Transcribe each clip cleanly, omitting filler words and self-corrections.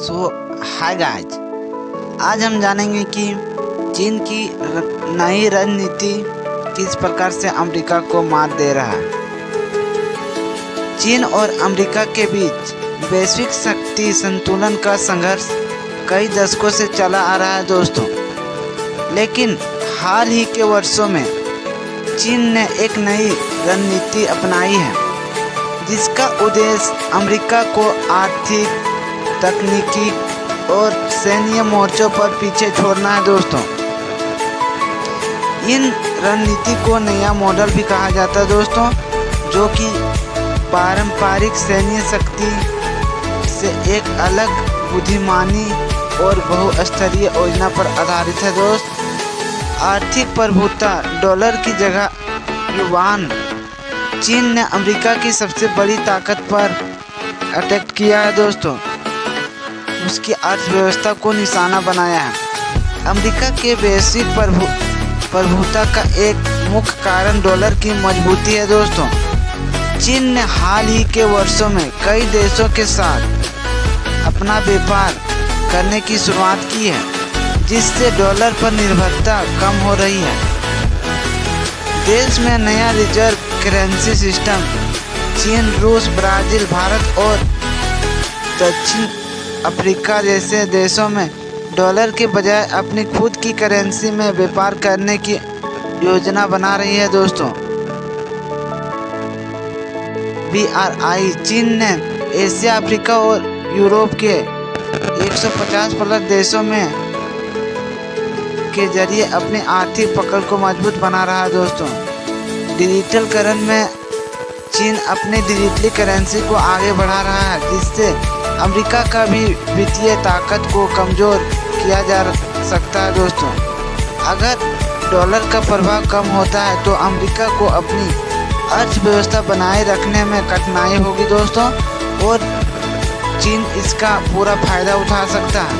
सो hi guys, आज हम जानेंगे कि चीन की नई रणनीति किस प्रकार से अमेरिका को मात दे रहा है। चीन और अमेरिका के बीच वैश्विक शक्ति संतुलन का संघर्ष कई दशकों से चला आ रहा है दोस्तों, लेकिन हाल ही के वर्षों में चीन ने एक नई रणनीति अपनाई है जिसका उद्देश्य अमेरिका को आर्थिक, तकनीकी और सैन्य मोर्चों पर पीछे छोड़ना है दोस्तों। इन रणनीति को नया मॉडल भी कहा जाता है दोस्तों, जो कि पारंपरिक सैन्य शक्ति से एक अलग बुद्धिमानी और बहुस्तरीय योजना पर आधारित है दोस्त। आर्थिक प्रभुता डॉलर की जगह युआन। चीन ने अमेरिका की सबसे बड़ी ताकत पर अटैक किया है दोस्तों, उसकी अर्थव्यवस्था को निशाना बनाया है। अमेरिका के वैश्विक प्रभुता का एक मुख्य कारण डॉलर की मजबूती है दोस्तों। चीन ने हाल ही के वर्षों में कई देशों के साथ अपना व्यापार करने की शुरुआत की है, जिससे डॉलर पर निर्भरता कम हो रही है। देश में नया रिजर्व करेंसी सिस्टम चीन, रूस, ब्राज़ील, भारत और दक्षिण अफ्रीका जैसे देशों में डॉलर के बजाय अपनी खुद की करेंसी में व्यापार करने की योजना बना रही है दोस्तों। BRI चीन ने एशिया, अफ्रीका और यूरोप के 150 प्लस देशों में के जरिए अपनी आर्थिक पकड़ को मजबूत बना रहा है दोस्तों। डिजिटलीकरण में चीन अपनी डिजिटली करेंसी को आगे बढ़ा रहा है, जिससे अमेरिका का भी वित्तीय ताकत को कमज़ोर किया जा सकता है दोस्तों। अगर डॉलर का प्रभाव कम होता है तो अमेरिका को अपनी अर्थव्यवस्था बनाए रखने में कठिनाई होगी दोस्तों, और चीन इसका पूरा फायदा उठा सकता है।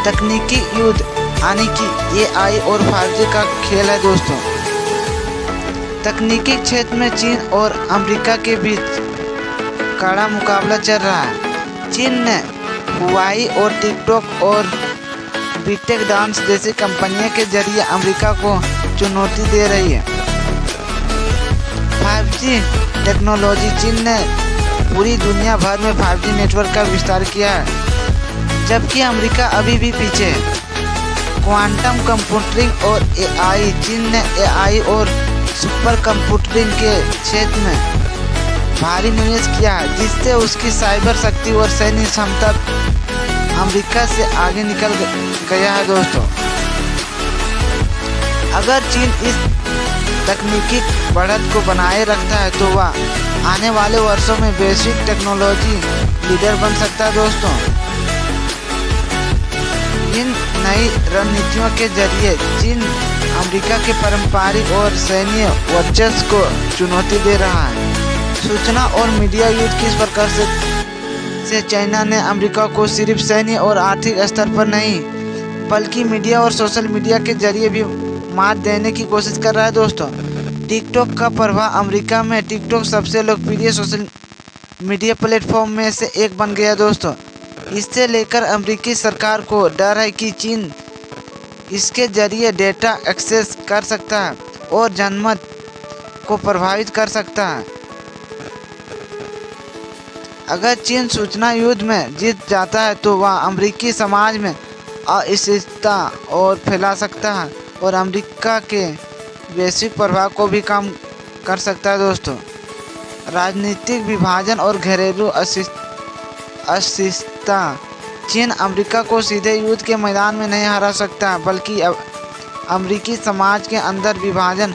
तकनीकी युद्ध यानी कि AI और 5G का खेल है दोस्तों। तकनीकी क्षेत्र में चीन और अमेरिका के बीच कड़ा मुकाबला चल रहा है। चीन ने हुआई और टिकटॉक और बीटेक डांस जैसी कंपनियों के जरिए अमेरिका को चुनौती दे रही है। 5G टेक्नोलॉजी चीन ने पूरी दुनिया भर में 5G नेटवर्क का विस्तार किया है, जबकि अमेरिका अभी भी पीछे है। क्वांटम कंप्यूटिंग और AI चीन ने AI और सुपर कंप्यूटिंग के क्षेत्र में भारी निवेश किया है, जिससे उसकी साइबर शक्ति और सैन्य क्षमता अमेरिका से आगे निकल गया है दोस्तों। अगर चीन इस तकनीकी बढ़त को बनाए रखता है तो वह आने वाले वर्षों में वैश्विक टेक्नोलॉजी लीडर बन सकता है दोस्तों। इन नई रणनीतियों के जरिए चीन अमेरिका के पारंपरिक और सैन्य वर्चस्व को चुनौती दे रहा है। सूचना और मीडिया युद्ध किस प्रकार से चाइना ने अमेरिका को सिर्फ सैन्य और आर्थिक स्तर पर नहीं, बल्कि मीडिया और सोशल मीडिया के जरिए भी मात देने की कोशिश कर रहा है दोस्तों। टिकटॉक का प्रभाव अमेरिका में टिकटॉक सबसे लोकप्रिय सोशल मीडिया प्लेटफॉर्म में से एक बन गया दोस्तों। इससे लेकर अमेरिकी सरकार को डर है कि चीन इसके जरिए डेटा एक्सेस कर सकता है और जनमत को प्रभावित कर सकता है। अगर चीन सूचना युद्ध में जीत जाता है तो वह अमेरिकी समाज में अस्थिरता और फैला सकता है और अमेरिका के वैश्विक प्रभाव को भी कम कर सकता है दोस्तों। राजनीतिक विभाजन और घरेलू अस्थिरता चीन अमेरिका को सीधे युद्ध के मैदान में नहीं हरा सकता, बल्कि अमेरिकी समाज के अंदर विभाजन